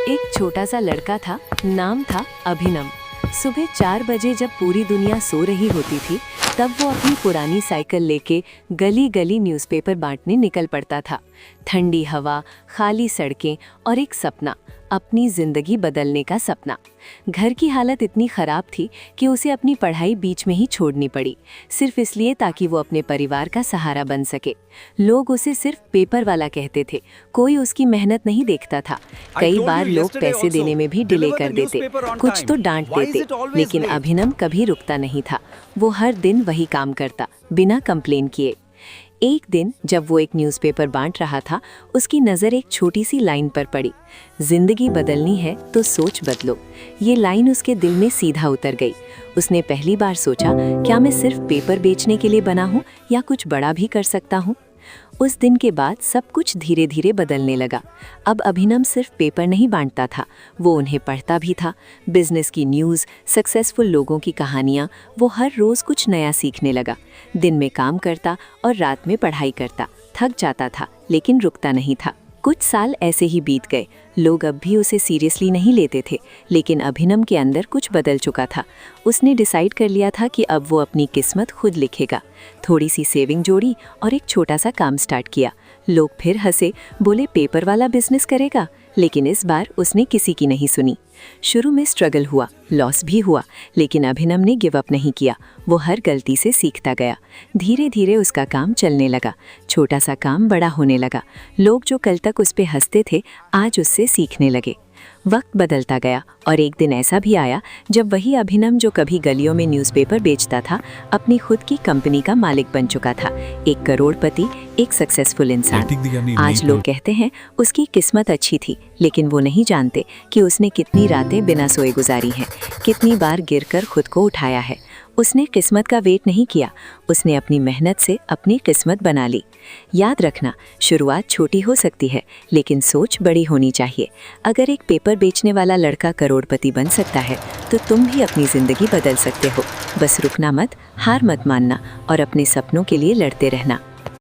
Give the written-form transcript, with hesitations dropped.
एक छोटा सा लड़का था, नाम था अभिनव। सुबह 4 बजे जब पूरी दुनिया सो रही होती थी, तब वो अपनी पुरानी साइकिल लेके गली गली न्यूज़पेपर बांटने निकल पड़ता था। ठंडी हवा, खाली सड़कें और एक सपना, अपनी जिंदगी बदलने का सपना। घर की हालत इतनी खराब थी कि उसे अपनी पढ़ाई बीच में ही छोड़नी पड़ी, सिर्फ इसलिए ताकि वो अपने परिवार का सहारा बन सके। लोग उसे सिर्फ पेपर वाला कहते थे, कोई उसकी मेहनत नहीं देखता था। कई बार लोग पैसे देने में भी डिले कर देते, कुछ तो डांट देते, लेकिन अभिनव कभी रुकता नहीं था। वो हर दिन वही काम करता, बिना कंप्लेन किए। एक दिन जब वो एक न्यूज़पेपर बांट रहा था, उसकी नज़र एक छोटी सी लाइन पर पड़ी। जिंदगी बदलनी है तो सोच बदलो। ये लाइन उसके दिल में सीधा उतर गई। उसने पहली बार सोचा, क्या मैं सिर्फ पेपर बेचने के लिए बना हूँ या कुछ बड़ा भी कर सकता हूँ। उस दिन के बाद सब कुछ धीरे धीरे बदलने लगा। अब अभिनव सिर्फ पेपर नहीं बांटता था, वो उन्हें पढ़ता भी था। बिजनेस की न्यूज़, सक्सेसफुल लोगों की कहानियाँ, वो हर रोज़ कुछ नया सीखने लगा। दिन में काम करता और रात में पढ़ाई करता। थक जाता था लेकिन रुकता नहीं था। कुछ साल ऐसे ही बीत गए। लोग अब भी उसे सीरियसली नहीं लेते थे, लेकिन अभिनव के अंदर कुछ बदल चुका था। उसने डिसाइड कर लिया था कि अब वो अपनी किस्मत खुद लिखेगा। थोड़ी सी सेविंग जोड़ी और एक छोटा सा काम स्टार्ट किया। लोग फिर हंसे, बोले पेपर वाला बिजनेस करेगा, लेकिन इस बार उसने किसी की नहीं सुनी। शुरू में स्ट्रगल हुआ, लॉस भी हुआ, लेकिन अभिनव ने गिव अप नहीं किया। वो हर गलती से सीखता गया। धीरे धीरे उसका काम चलने लगा। छोटा सा काम बड़ा होने लगा। लोग जो कल तक उस पे हंसते थे, आज उससे सीखने लगे। वक्त बदलता गया और एक दिन ऐसा भी आया जब वही अभिनव जो कभी गलियों में न्यूज़पेपर बेचता था, अपनी खुद की कंपनी का मालिक बन चुका था। एक करोड़पति, एक सक्सेसफुल इंसान। आज लोग कहते हैं उसकी किस्मत अच्छी थी, लेकिन वो नहीं जानते कि उसने कितनी रातें बिना सोए गुजारी हैं, कितनी बार गिरकर खुद को उठाया है। उसने किस्मत का वेट नहीं किया, उसने अपनी मेहनत से अपनी किस्मत बना ली। याद रखना, शुरुआत छोटी हो सकती है, लेकिन सोच बड़ी होनी चाहिए। अगर एक पेपर बेचने वाला लड़का करोड़पति बन सकता है, तो तुम भी अपनी ज़िंदगी बदल सकते हो। बस रुकना मत, हार मत मानना और अपने सपनों के लिए लड़ते रहना।